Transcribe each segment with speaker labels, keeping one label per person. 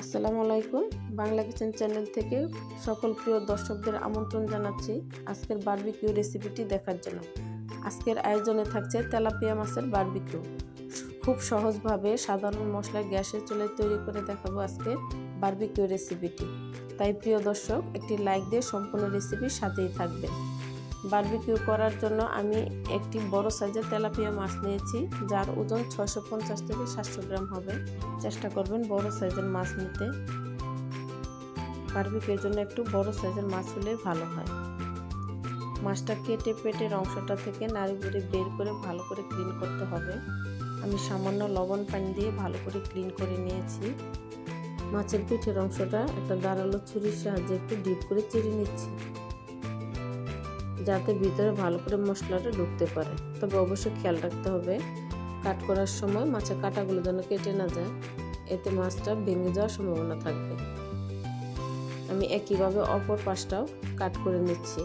Speaker 1: আসসালামু আলাইকুম। Bangla kitchen channel থেকে সকল প্রিয় দর্শকদের আমন্ত্রণ জানাচ্ছি আজকের বারবিকিউ রেসিপিটি দেখার জন্য। আজকের আয়োজনে থাকছে তেলাপিয়া মাছের বারবিকিউ। খুব সহজভাবে সাধারণ মশলায় গ্যাসের চুলায় তৈরি করে দেখাবো আজকে বারবিকিউ রেসিপিটি। তাই প্রিয় দর্শক একটি লাইক দিয়ে সম্পূর্ণ রেসিপির সাথেই থাকবেন। বারবিকিউ করার জন্য আমি একটি বড় সাইজের তেলাপিয়া মাছ নিয়েছি, যার ওজন 650 থেকে 700 গ্রাম হবে। চেষ্টা করবেন বড় সাইজের মাছ নিতে। বারবিকিউর জন্য একটু বড় সাইজের মাছ হলে ভালো হয়। মাছটা কেটে পেটের অংশটা থেকে নাড়িভুড়ি বের করে ভালো করে ক্লিন করতে হবে। আমি সামান্য লবণ পানি দিয়ে ভালো করে ক্লিন করে নিয়েছি। মাছের পিঠের অংশটা একটা ধারালো ছুরির সাহায্যে একটু ডিপ করে চিড়ে নিচ্ছি, যাতে ভিতরে ভালো করে মশলাটা ঢুকতে পারে। তবে অবশ্যই খেয়াল রাখতে হবে কাট করার সময় মাছের কাঁটাগুলো যেন কেটে না যায়, এতে মাছটা ভেঙে যাওয়ার সম্ভাবনা থাকবে। আমি একইভাবে অপর পাশটাও কাট করে নিচ্ছি।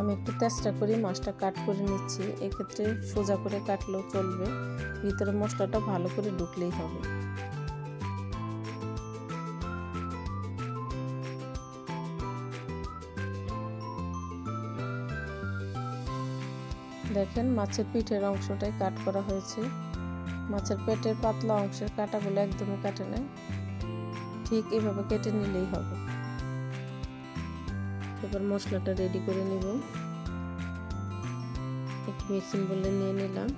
Speaker 1: আমি একটু চেষ্টা করি মাছটা কাট করে নিচ্ছি, এক্ষেত্রে সোজা করে কাটলেও চলবে, ভিতরে মশলাটা ভালো করে ঢুকলেই হবে। দেখেন মাছের পিঠের অংশটাই কাট করা হয়েছে। মাছের পেটের পাতলা অংশের কাঁটাগুলো একদমই কাটে নেয়, ঠিক এভাবে কেটে নিলেই হবে। এবার মশলাটা রেডি করে নিব। একটি মিক্সিং বোলে নিয়ে নিলাম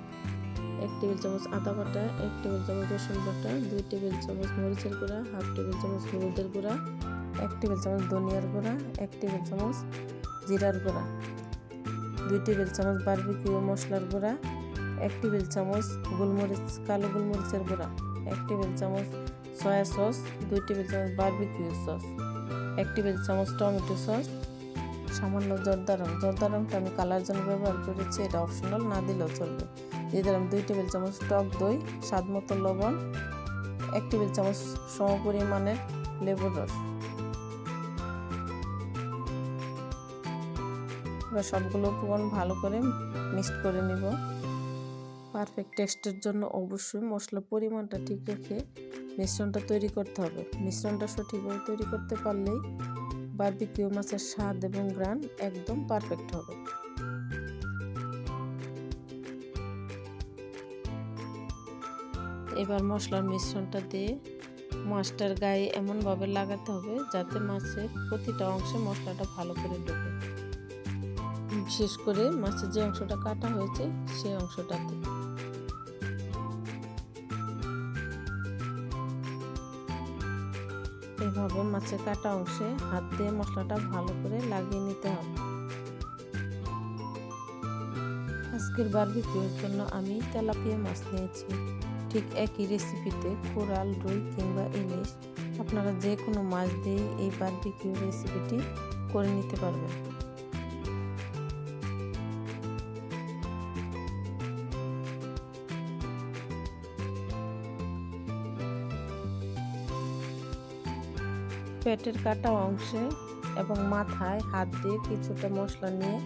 Speaker 1: 1 টেবিল চামচ আদা বাটা, 1 টেবিল চামচ রসুন বাটা, 2 টেবিল চামচ মরিচের গুঁড়া, 1/2 টেবিল চামচ হলুদের গুঁড়া, 1 টেবিল চামচ ধনিয়ার গুঁড়া, 1 টেবিল চামচ জিরার গুঁড়া, 2 টেবিল চামচ বারবিকিউ মশলার গুঁড়া, 1 টেবিল চামচ কালো গোলমরিচের গুঁড়া, 1 টেবিল চামচ সয়া সস, 2 টেবিল চামচ বারবিকিউ সস, 1 টেবিল চামচ টমেটো সস, সামান্য জর্দা রংটা আমি কালার জন্য ব্যবহার করেছি, এটা অপশনাল, না দিলেও চলবে। দিয়ে দিলাম 2 টেবিল চামচ টক দই, স্বাদ মতো লবণ, 1 টেবিল চামচ সমপরিমাণের লেবুর রস। এবার সবগুলো উপকরণ ভালো করে মিক্সড করে নিব। পারফেক্ট টেস্টের জন্য অবশ্যই মশলার পরিমাণটা ঠিক রেখে মিশ্রণটা তৈরি করতে হবে। মিশ্রণটা সঠিকভাবে তৈরি করতে পারলেই বারবিকিউ মাছের স্বাদ এবং ঘ্রাণ একদম পারফেক্ট হবে। এবার মশলার মিশ্রণটা দিয়ে মাছটার গায়ে এমনভাবে লাগাতে হবে যাতে মাছের প্রতিটা অংশে মশলাটা ভালো করে ঢোকে, বিশেষ করে মাছের যে অংশটা কাটা হয়েছে সেই অংশটাতে। এভাবে মাছের কাটা অংশে হাত দিয়ে মশলাটা ভালো করে লাগিয়ে নিতে হবে। আজকের বারবিকিউর জন্য আমি তেলাপিয়া মাছ নিয়েছি। ঠিক একই রেসিপিতে কোরাল, রুই কিংবা ইলিশ, আপনারা যে কোনো মাছ দিয়ে এই বারবিকিউ রেসিপিটি করে নিতে পারবেন। পেটের কাটা অংশে এবং মাথায় হাত দিয়ে কিছুটা মশলা নিয়ে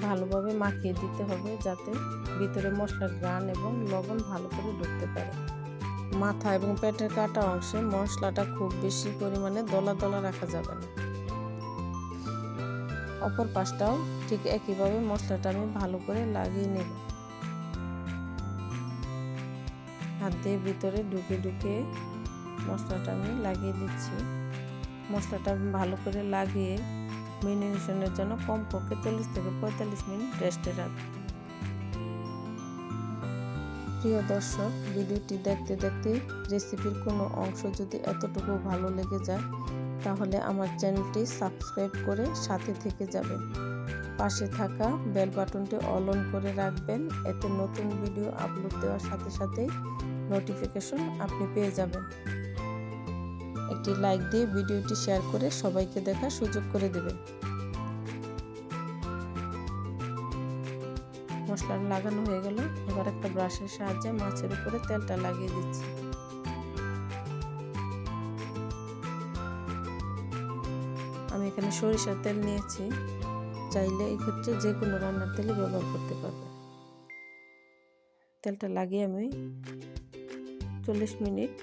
Speaker 1: ভালোভাবে মাখিয়ে দিতে হবে, যাতে ভিতরে মশলার ঘ্রাণ এবং লবণ ভালো করে ঢুকতে পারে। মাথা এবং পেটের কাটা অংশে মশলাটা খুব বেশি পরিমাণে দলা দলা রাখা যাবে না। অপর পাশটাও ঠিক একইভাবে মশলাটা আমি ভালো করে লাগিয়ে নেব। হাত দিয়ে ভিতরে ঢুকে মশলাটা আমি লাগিয়ে দিচ্ছি। মশলাটা ভালো করে লাগিয়ে মেরিনেশনের জন্য কমপক্ষে 40 থেকে 45 মিনিট রেস্টে রাখব। প্রিয় দর্শক, ভিডিওটি দেখতে দেখতে রেসিপির কোনো অংশ যদি এতটুকু ভালো লেগে যায়, তাহলে আমার চ্যানেলটি সাবস্ক্রাইব করে সাথে থেকে যাবেন। পাশে থাকা বেল বাটনটি অল অন করে রাখবেন, এতে নতুন ভিডিও আপলোড দেওয়ার সাথে সাথেই নোটিফিকেশন আপনি পেয়ে যাবেন। একটি লাইক দিয়ে ভিডিওটি শেয়ার করে সবাইকে দেখার সুযোগ করে দেবেন। মশলা লাগানো হয়ে গেল, এবার একটা ব্রাশের সাহায্যে মাছের উপরে তেলটা লাগিয়ে দিচ্ছি। আমি এখানে সরিষার তেল নিয়েছি, চাইলে এই ক্ষেত্রে যে কোনো রান্নার তেলে ব্যবহার করতে পারবে। তেলটা লাগিয়ে আমি 40 মিনিট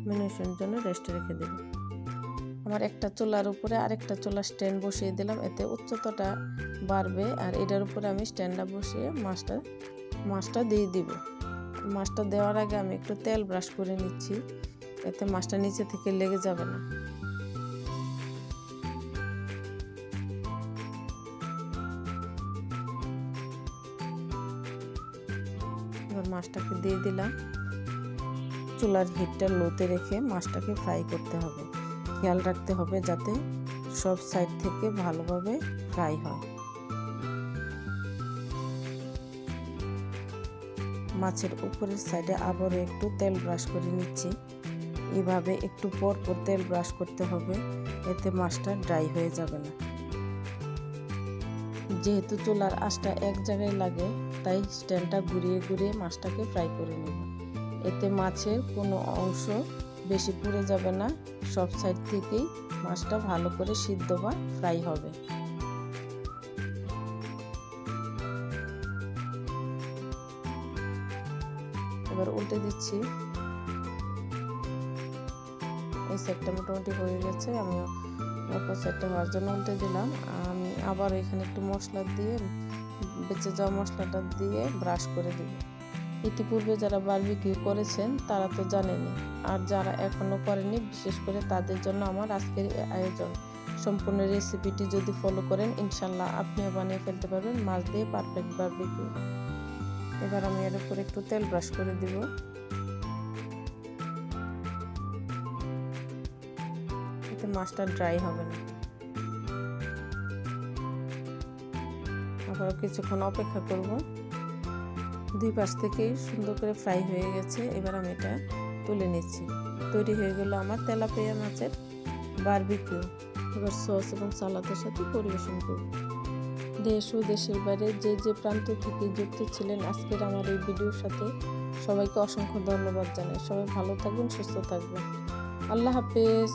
Speaker 1: মিনিটের জন্য রেস্টে রেখে দেব। আমার একটা চুলার উপরে আরেকটা চুলা স্ট্যান্ড বসিয়ে দিলাম, এতে উচ্চতাটা বাড়বে। আর এটার উপরে আমি স্ট্যান্ডটা বসিয়ে মাছটা দিয়ে দিব। মাছটা দেওয়ার আগে আমি একটু তেল ব্রাশ করে নিচ্ছি, এতে মাছটা নিচে থেকে লেগে যাবে না। এবার মাছটাকে দিয়ে দিলাম। চুলার হিটটা লোতে রেখে মাছটাকে ফ্রাই করতে হবে। খেয়াল রাখতে হবে যাতে সব সাইড থেকে ভালোভাবে ফ্রাই হয়। মাছের উপরের সাইডে আবারও একটু তেল ব্রাশ করে নিচ্ছি। এভাবে একটু পর পর তেল ব্রাশ করতে হবে, এতে মাছটা ড্রাই হয়ে যাবে না। যেহেতু চুলার আঁচটা এক জায়গায় লাগে, তাই স্ট্যান্ডটা ঘুরিয়ে ঘুরিয়ে মাছটাকে ফ্রাই করে নেব। এতে মাছের কোনো অংশ বেশি পুড়ে যাবে না, সব সাইড থেকেই মাছটা ভালো করে সিদ্ধ বা ফ্রাই হবে। এবার উল্টে দিচ্ছি। এই সাইডটা মোটামুটি হয়ে গেছে, আমি অপর সাইডটা হওয়ার জন্য উল্টে দিলাম। আমি আবার এখানে একটু মশলা দিয়ে, বেঁচে যাওয়া মশলাটা দিয়ে ব্রাশ করে দিব। ইতিপূর্বে যারা বারবিকিউ করেছেন তারা তো জানেনই, আর যারা এখনও করেনি বিশেষ করে তাদের জন্য আমার আজকের আয়োজন। সম্পূর্ণ রেসিপিটি যদি ফলো করেন ইনশাল্লাহ আপনিও বানিয়ে ফেলতে পারবেন মাছ দিয়ে পারফেক্ট বারবিকিউ। এবার আমি এর উপর একটু তেল ব্রাশ করে দিব। এতে মাছটা ড্রাই হবে না। আবার কিছুক্ষণ অপেক্ষা করব। দুই পাশ থেকে সুন্দর করে ফ্রাই হয়ে গেছে। এবার আমি এটা তুলে নিচ্ছি। তৈরি হয়ে গেল আমার তেলাপিয়া মাছের বারবিকিউ। এবার সস এবং সালাদের সাথে পরিবেশন করব। দেশ ও দেশের বাইরে যে যে প্রান্ত থেকে যুক্ত ছিলেন আজকের আমার এই ভিডিওর সাথে সবাইকে অসংখ্য ধন্যবাদ জানাই। সবাই ভালো থাকবেন, সুস্থ থাকবেন। আল্লাহ হাফেজ।